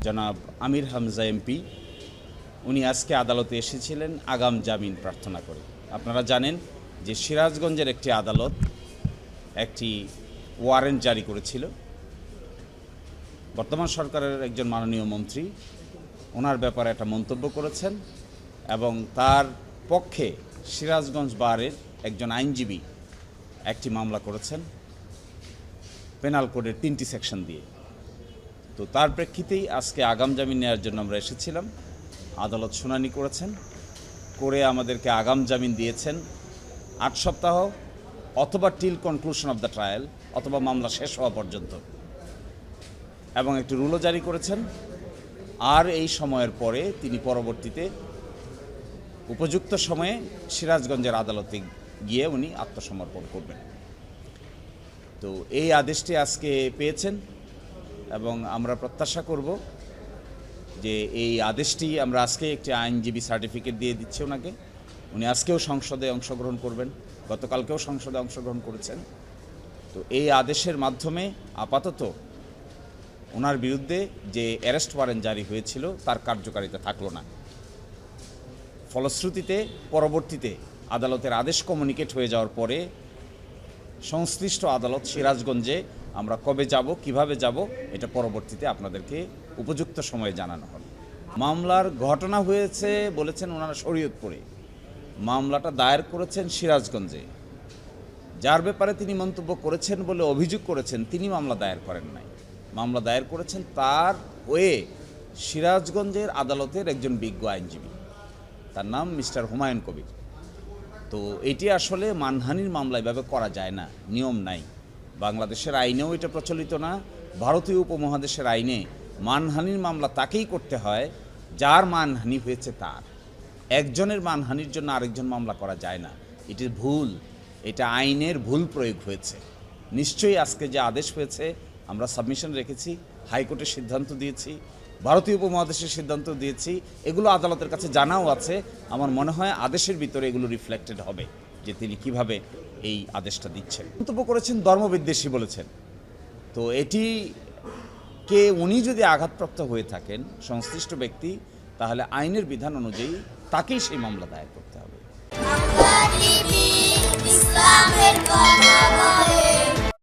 জনাব আমির হামজা এমপি উনি আজকে আদালতে এসেছিলেন আগাম জামিন প্রার্থনা করে। আপনারা জানেন যে সিরাজগঞ্জের একটি আদালত একটি ওয়ারেন্ট জারি করেছিল। বর্তমান সরকারের একজন মাননীয় মন্ত্রী ওনার ব্যাপারে একটা মন্তব্য করেছেন এবং তার পক্ষে সিরাজগঞ্জ বারের একজন আইনজীবী একটি মামলা করেছেন পেনাল কোডের 3টি সেকশন দিয়ে। তো তার প্রেক্ষিতেই আজকে আগাম জামিন নেওয়ার জন্য আমরা এসেছিলাম। আদালত শুনানি করে আমাদেরকে আগাম জামিন দিয়েছেন 8 সপ্তাহ অথবা till conclusion of the trial, অথবা মামলা শেষ হওয়া পর্যন্ত, এবং একটি রুলও জারি করেছেন। আর এই সময়ের পরে তিনি পরবর্তীতে উপযুক্ত সময়ে সিরাজগঞ্জের আদালতে গিয়ে উনি আত্মসমর্পণ করবেন। তো এই আদেশটি আজকে পেয়েছেন এবং আমরা প্রত্যাশা করব যে এই আদেশটি আমরা আজকে একটি আইনজীবী সার্টিফিকেট দিয়ে দিচ্ছি ওনাকে। উনি আজকেও সংসদে অংশগ্রহণ করবেন, গতকালকেও সংসদে অংশগ্রহণ করেছেন। তো এই আদেশের মাধ্যমে আপাতত ওনার বিরুদ্ধে যে অ্যারেস্ট ওয়ারেন্ট জারি হয়েছিল তার কার্যকারিতা থাকলো না। ফলশ্রুতিতে পরবর্তীতে আদালতের আদেশ কমিউনিকেট হয়ে যাওয়ার পরে সংশ্লিষ্ট আদালত সিরাজগঞ্জে আমরা কবে যাব, কিভাবে যাব, এটা পরবর্তীতে আপনাদেরকে উপযুক্ত সময়ে জানানো হবে। মামলার ঘটনা হয়েছে বলেছেন ওনারা শরীয়তপুরে, মামলাটা দায়ের করেছেন সিরাজগঞ্জে। যার ব্যাপারে তিনি মন্তব্য করেছেন বলে অভিযোগ করেছেন তিনি মামলা দায়ের করেন নাই। মামলা দায়ের করেছেন তার ওয়ে সিরাজগঞ্জের আদালতের একজন বিজ্ঞ আইনজীবী, তার নাম মিস্টার হুমায়ুন কবির। তো এটি আসলে মানহানির মামলা এভাবে করা যায় না, নিয়ম নাই। বাংলাদেশের আইনেও এটা প্রচলিত না। ভারতীয় উপমহাদেশের আইনে মানহানির মামলা তাকেই করতে হয় যার মানহানি হয়েছে তার। একজনের মানহানির জন্য আরেকজন মামলা করা যায় না। এটি ভুল, এটা আইনের ভুল প্রয়োগ হয়েছে। নিশ্চয়ই আজকে যে আদেশ হয়েছে আমরা সাবমিশন রেখেছি, হাইকোর্টের সিদ্ধান্ত দিয়েছি, ভারতীয় উপমহাদেশের সিদ্ধান্ত দিয়েছি, এগুলো আদালতের কাছে জানাও আছে। আমার মনে হয় আদেশের ভিতরে এগুলো রিফ্লেক্টেড হবে যে তিনি কিভাবে এই আদেশটা দিচ্ছেন। মন্তব্য করেছেন ধর্মবিদ্বেষী বলেছেন। তো এটিকে উনি যদি আঘাতপ্রাপ্ত হয়ে থাকেন সংশ্লিষ্ট ব্যক্তি, তাহলে আইনের বিধান অনুযায়ী তাকেই সেই মামলা দায়ের করতে হবে।